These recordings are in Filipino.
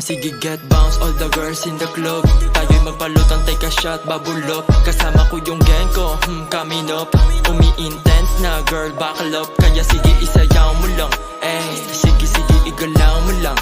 Sige get bounce, all the girls in the club. Tayo'y magpalutang, take a shot, babulok. Kasama ko yung gang ko, coming up. Umi-intense na girl, buckle up. Kaya sige isayaw mo lang, sige igalaw mo lang,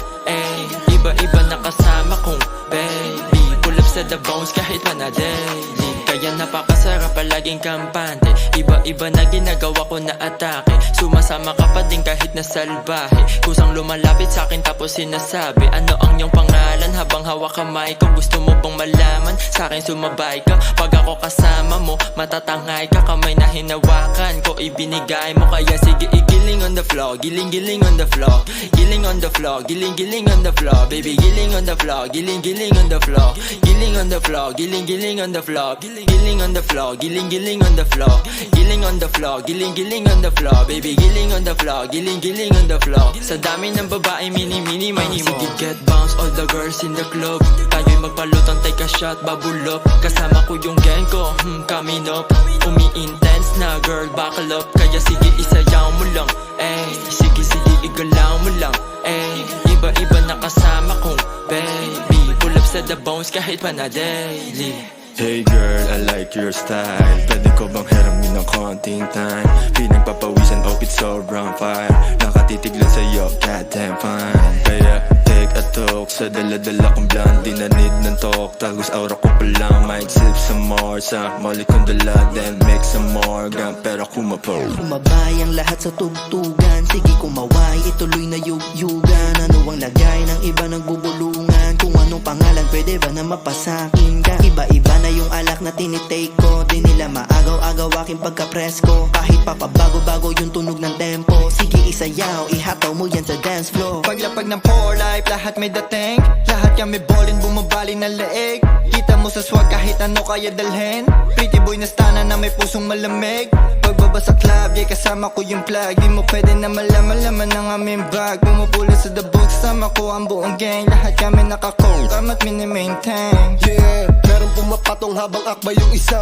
iba-iba na kasama kong baby. Pull up sa the bounce kahit pa na daily. Kaya napakasarap palaging kampante. Iba-iba na ginagawa ko na atake. Sumasama ka pa din kahit na salbahe. Kusang lumalapit sa akin tapos sinasabi, ano ang iyong pangalan? Habang hawak kamay ko, gusto mo bang malaman? Sa akin sumabay ka, pag ako kasama mo matatangay ka. Kamay na hinawakan ko, ibinigay mo. Kaya sige igiling on the floor, giling-giling on the floor. Giling on the floor, giling-giling on the floor. Baby giling on the floor, giling-giling on the floor. Giling on the floor, giling-giling on the floor. Giling on the floor, giling-giling on the floor. Giling on the floor, giling-giling on the floor. Baby giling on the floor, giling-giling on the floor. Sa dami ng babae, mini-mini may mo. Sige get bounce, all the girls in the club. Tayo'y magpalutang, take a shot, babulok. Kasama ko yung gang ko, coming up. Umi-intense na girl, buckle up. Kaya sige isayaw mo lang, sige igalaw mo lang, iba-iba na kasama kong baby. Pull up sa the bounce kahit pa na daily. Hey girl, I like your style. Pwede ko bang hiramin ng konting time? Pinagpapawisan, oh it's sobrang fire. Nakatitig lang sa'yo, goddamn fine. Kaya take a talk sa dala-dala kong blunt. Di na need ng talk, tagus aura ko pa lang. Might sip some more, sa mali kong dala. Then make some more, gan pera kumapaw. Umabay ang lahat sa tugtugan. Sige kumaway, ituloy na yugyugan. Ano ang lagay ng iba nagbubulungan? Kung anong pangalan, pwede ba na mapasakin ka? Iba-iba na yung alak na tinitake ko. Di nila maagaw-agaw aking pagka-presko. Kahit papabago-bago yung tunog ng tempo. Sige isayaw, ihataw mo yan sa dance floor. Paglapag ng poor life, lahat may dating. Lahat kami ballin, bumabali na leeg. Kita mo sa swag kahit ano kaya dalhin. Pretty boy na stana na may pusong malamig. Pagbaba sa club, yeah kasama ko yung plug. Di mo pwede na malaman ng aming bag. Bumupulot sa the book, sama ko ang buong gang. Lahat kami naka-cold, tama't mini-maintain. Yeah, meron pumapatong habang akba yung isa.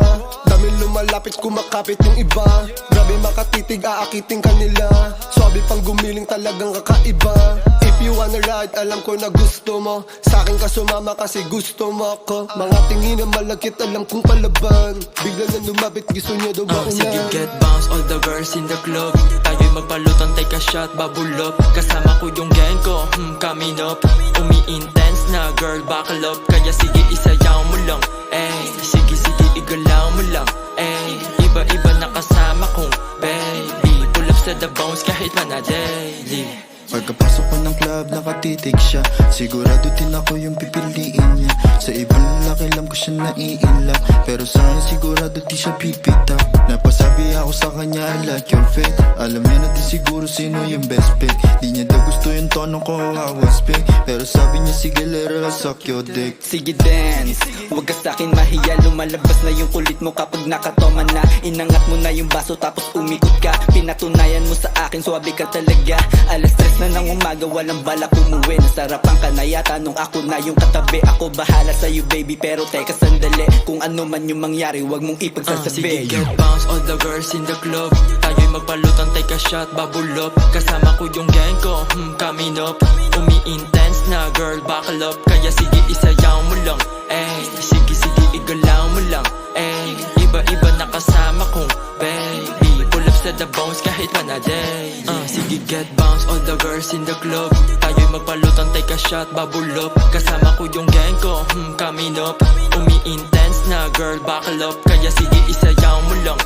Daming lumalapit, kumakapit yung iba. Grabe makatitig, aakiting kanila. Swabe pang gumiling, talagang kakaiba. If you wanna ride, alam ko na gusto mo. Sa'kin ka sumama kasi gusto mo ako. Mga tingin na malagkit, alam kong palaban. Bigla na lumapit, gusto niya daw ba Sige get bounce, all the girls in the club. Tayo'y magpalutang, take a shot, babulok. Kasama ko yung gang ko, coming up. Umi-intense na girl, buckle up. Kaya sige isayaw mo lang, sige igalaw mo lang, iba-iba na kasama kong baby. Pull up sa the bounce kahit pa na daily. Pagkapasok ko ng club, nakatitig siya. Sigurado din ako yung pipiliin niya. Sa ibang lalaki, alam ko siya naiinlove. Pero sa akin sigurado di siya pipita. Napasabi ako sa kanya, I like your fit. Alam niya na din siguro sino yung best pick. Di niya daw gusto yung tono ko, I was big. Pero sabi niya, sige lera, suck your dick. Sige dance, huwag ka sa'kin mahiya. Lumalabas na yung kulit mo kapag nakatoma na. Inangat mo na yung baso tapos umikot ka. Pinatunayan mo sa akin, swabe ka talaga. Alas 3 na ng umaga, walang balak umuwi. Nasarapan ka na yata nung ako na yung katabi. Ako bahala sa'yo baby, pero teka sandali. Kung ano man yung mangyari, wag mong ipagsasabi. Sige get bounce, all the girls in the club. Tayo'y magpalutang, take a shot, babulok. Kasama ko yung gang ko, coming up. Umi-intense na girl, buckle up. Kaya sige isayaw mo lang, sige igalaw mo lang, iba-iba na kasama kong baby. Pull up sa the bounce kahit pa na daily. Sige get bounce, all the girls in the club. Tayo'y magpalutang, take a shot, babulok. Kasama ko yung gang ko, coming up. Umi-intense na girl, buckle up. Kaya sige isayaw mo lang,